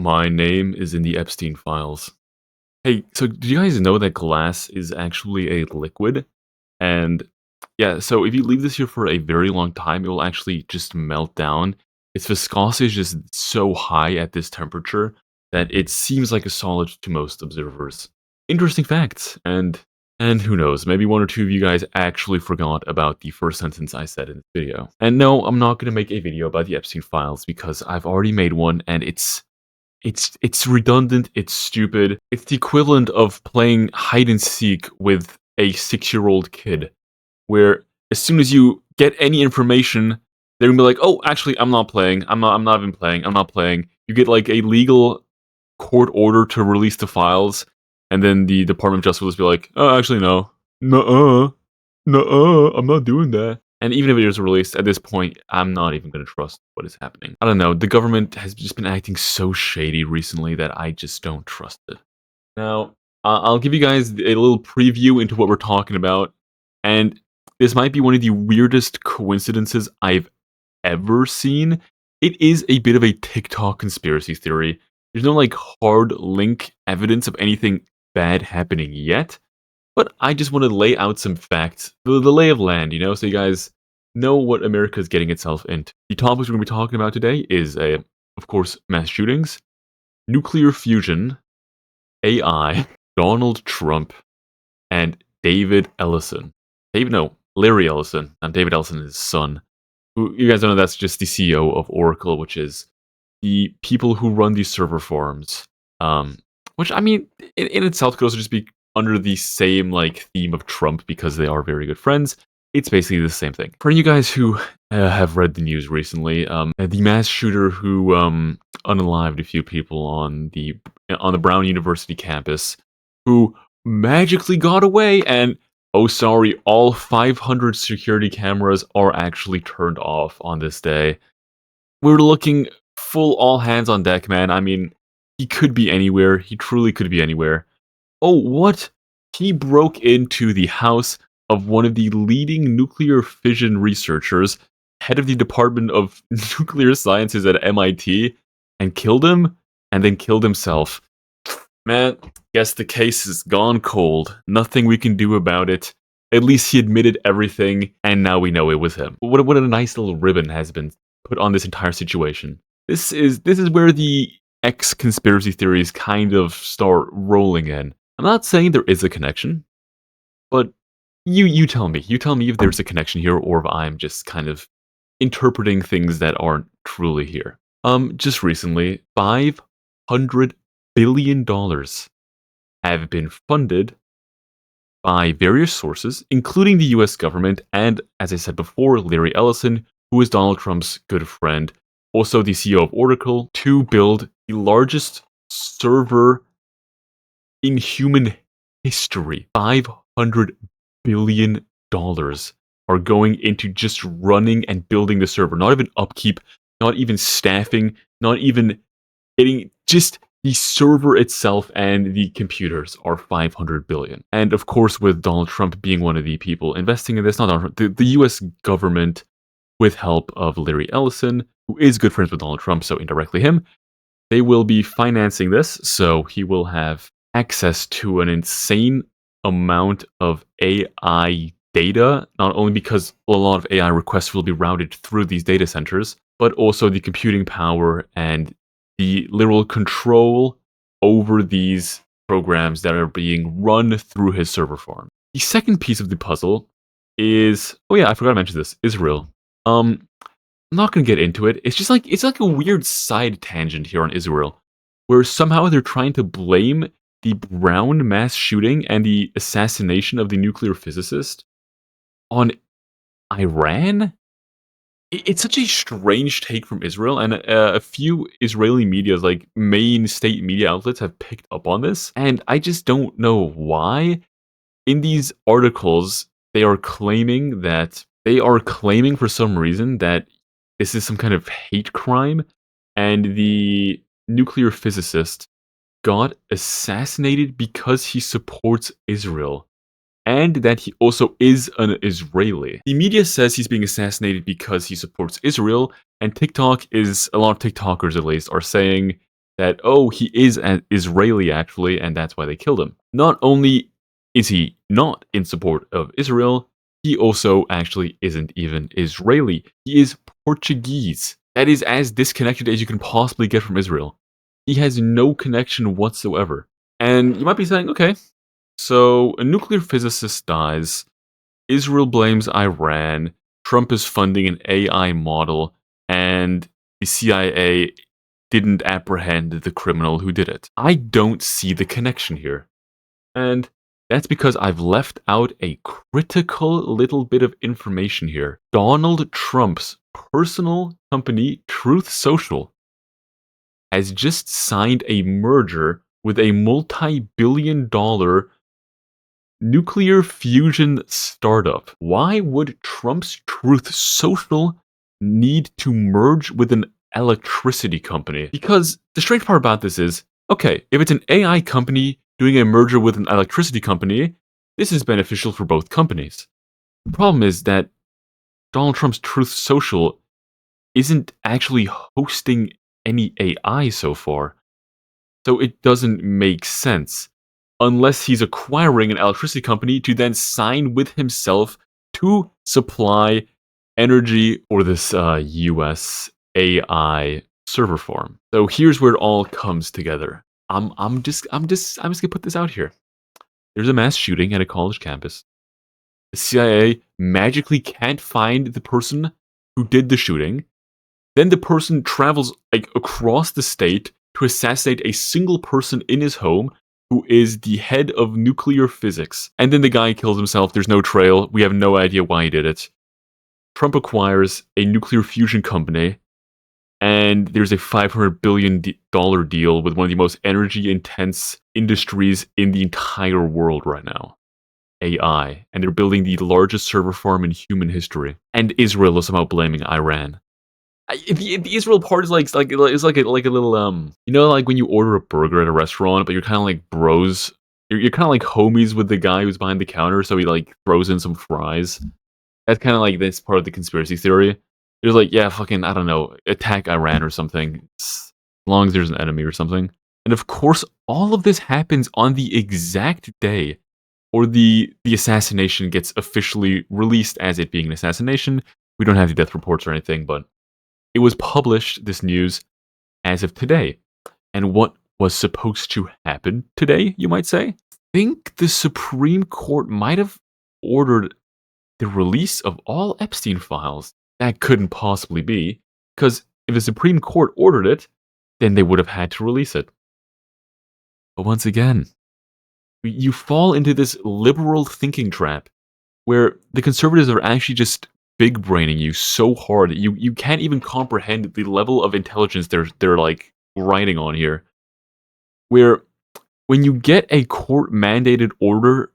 My name is in the Epstein files. Hey, so do you guys know that glass is actually a liquid? And yeah, so if you leave this here for a very long time, it will actually just melt down. Its viscosity is just so high at this temperature that it seems like a solid to most observers. Interesting facts, and who knows, maybe one or two of you guys actually forgot about the first sentence I said in this video. And no, I'm not going to make a video about the Epstein files because I've already made one and it's redundant, it's stupid. It's the equivalent of playing hide and seek with a 6-year-old kid, where as soon as you get any information, they're gonna be like, "Oh, actually, I'm not playing. I'm not even playing. I'm not playing." You get like a legal court order to release the files, and then the Department of Justice will just be like, "Oh, actually, no, nuh-uh, nuh-uh, I'm not doing that." And even if it is released, at this point, I'm not even going to trust what is happening. I don't know, the government has just been acting so shady recently that I just don't trust it. Now, I'll give you guys a little preview into what we're talking about, and this might be one of the weirdest coincidences I've ever seen. It is a bit of a TikTok conspiracy theory. There's no, like, hard link evidence of anything bad happening yet, but I just want to lay out some facts, the lay of land, so you guys know what America is getting itself into. The topics we're going to be talking about today is, of course, mass shootings, nuclear fusion, AI, Donald Trump, and David Ellison. Larry Ellison, and David Ellison is his son. Who, you guys don't know, that's just the CEO of Oracle, which is the people who run these server farms. Which, I mean, in itself could also just be under the same, like, theme of Trump because they are very good friends. It's basically the same thing. For you guys who have read the news recently, the mass shooter who unalived a few people on the Brown University campus, who magically got away, and oh sorry, all 500 security cameras are actually turned off on this day. We're looking full all hands on deck, man. I mean, he could be anywhere. He truly could be anywhere. Oh, what? He broke into the house of one of the leading nuclear fission researchers, head of the Department of Nuclear Sciences at MIT, and killed him, and then killed himself. Man, guess the case is gone cold. Nothing we can do about it. At least he admitted everything, and now we know it was him. What a nice little ribbon has been put on this entire situation. This is where the conspiracy theories kind of start rolling in. I'm not saying there is a connection, but you tell me. You tell me if there's a connection here, or if I'm just kind of interpreting things that aren't truly here. Just recently, $500 billion have been funded by various sources, including the US government, and, as I said before, Larry Ellison, who is Donald Trump's good friend, also the CEO of Oracle, to build the largest server in human history. $500 billion are going into just running and building the server. Not even upkeep, not even staffing, not even getting, just the server itself and the computers are $500 billion. And of course, with Donald Trump being one of the people investing in this, not Donald Trump, the US government, with help of Larry Ellison, who is good friends with Donald Trump, so indirectly him, they will be financing this, so he will have access to an insane amount of AI data, not only because a lot of AI requests will be routed through these data centers, but also the computing power and the literal control over these programs that are being run through his server farm. The second piece of the puzzle is, oh yeah, I forgot to mention this, Israel. I'm not gonna get into it. It's like a weird side tangent here on Israel, where somehow they're trying to blame the Brown mass shooting and the assassination of the nuclear physicist on Iran. It's such a strange take from Israel, and a few Israeli media, like main state media outlets, have picked up on this, and I just don't know why. In these articles, they are claiming for some reason that this is some kind of hate crime, and the nuclear physicist got assassinated because he supports Israel, and that he also is an Israeli. The media says he's being assassinated because he supports Israel, and a lot of TikTokers at least, are saying that, oh, he is an Israeli actually, and that's why they killed him. Not only is he not in support of Israel, he also actually isn't even Israeli. He is Portuguese. That is as disconnected as you can possibly get from Israel. He has no connection whatsoever. And you might be saying, okay, so a nuclear physicist dies, Israel blames Iran, Trump is funding an AI model, and the CIA didn't apprehend the criminal who did it. I don't see the connection here. And that's because I've left out a critical little bit of information here. Donald Trump's personal company, Truth Social, has just signed a merger with a multi-billion-dollar nuclear fusion startup. Why would Trump's Truth Social need to merge with an electricity company? Because the strange part about this is, okay, if it's an AI company doing a merger with an electricity company, this is beneficial for both companies. The problem is that Donald Trump's Truth Social isn't actually hosting any AI so far. So it doesn't make sense unless he's acquiring an electricity company to then sign with himself to supply energy for this US AI server farm. So here's where it all comes together. I'm just gonna put this out here. There's a mass shooting at a college campus. The CIA magically can't find the person who did the shooting. Then the person travels like across the state to assassinate a single person in his home who is the head of nuclear physics. And then the guy kills himself. There's no trail. We have no idea why he did it. Trump acquires a nuclear fusion company, and there's a $500 billion deal with one of the most energy intense industries in the entire world right now. AI. And they're building the largest server farm in human history. And Israel is somehow blaming Iran. The Israel part is like it's like a little like when you order a burger at a restaurant, but you're kind of like bros. You're kind of like homies with the guy who's behind the counter, so he like throws in some fries. That's kind of like this part of the conspiracy theory. There's like, yeah, fucking, I don't know, attack Iran or something, as long as there's an enemy or something. And of course, all of this happens on the exact day, or the assassination gets officially released as it being an assassination. We don't have the death reports or anything, but it was published, this news, as of today. And what was supposed to happen today, you might say? I think the Supreme Court might have ordered the release of all Epstein files. That couldn't possibly be, because if the Supreme Court ordered it, then they would have had to release it. But once again, you fall into this liberal thinking trap where the conservatives are actually just big braining you so hard that you can't even comprehend the level of intelligence they're like writing on here. Where when you get a court mandated order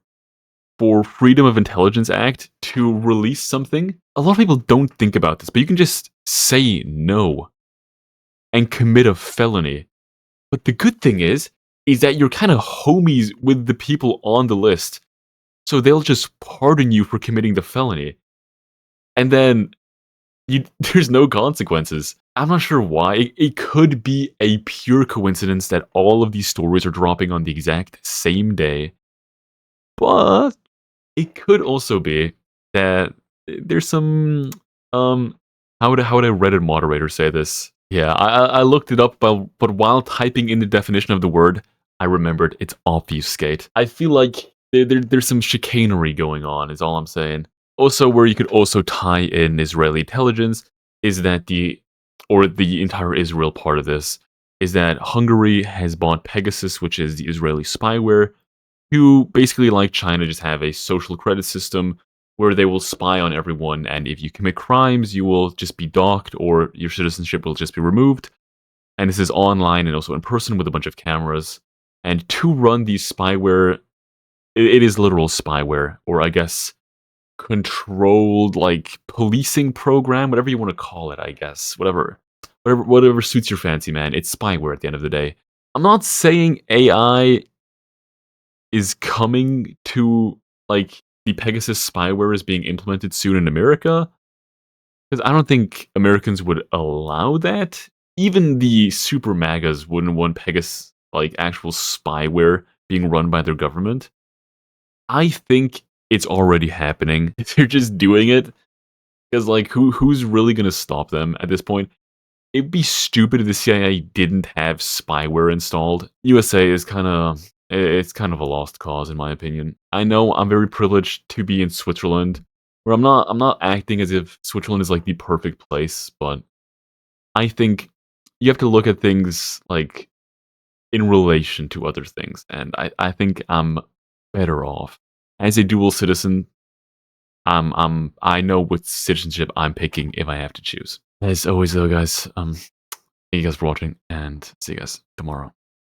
for Freedom of Intelligence Act to release something, a lot of people don't think about this, but you can just say no and commit a felony. But the good thing is that you're kind of homies with the people on the list, so they'll just pardon you for committing the felony. And then there's no consequences. I'm not sure why. It could be a pure coincidence that all of these stories are dropping on the exact same day. But it could also be that there's some how would a Reddit moderator say this? Yeah, I looked it up, but while typing in the definition of the word, I remembered it's obfuscate. I feel like there's some chicanery going on, is all I'm saying. Also, where you could also tie in Israeli intelligence is that the entire Israel part of this is that Hungary has bought Pegasus, which is the Israeli spyware, to basically, like China, just have a social credit system where they will spy on everyone, and if you commit crimes, you will just be docked or your citizenship will just be removed. And this is online and also in person with a bunch of cameras. And to run these spyware, it is literal spyware, or I guess controlled like policing program, whatever you want to call it, I guess. Whatever suits your fancy, man. It's spyware at the end of the day. I'm not saying AI is coming to like the Pegasus spyware is being implemented soon in America, because I don't think Americans would allow that even the super magas wouldn't want Pegasus like actual spyware being run by their government. I think it's already happening. They're just doing it because like who's really gonna stop them at this point? It'd be stupid if the CIA didn't have spyware installed. USA is it's kind of a lost cause in my opinion. I know I'm very privileged to be in Switzerland, where I'm not acting as if Switzerland is like the perfect place, but I think you have to look at things like in relation to other things, and I think I'm better off as a dual citizen. I know what citizenship I'm picking if I have to choose. As always, though, guys, thank you guys for watching, and see you guys tomorrow.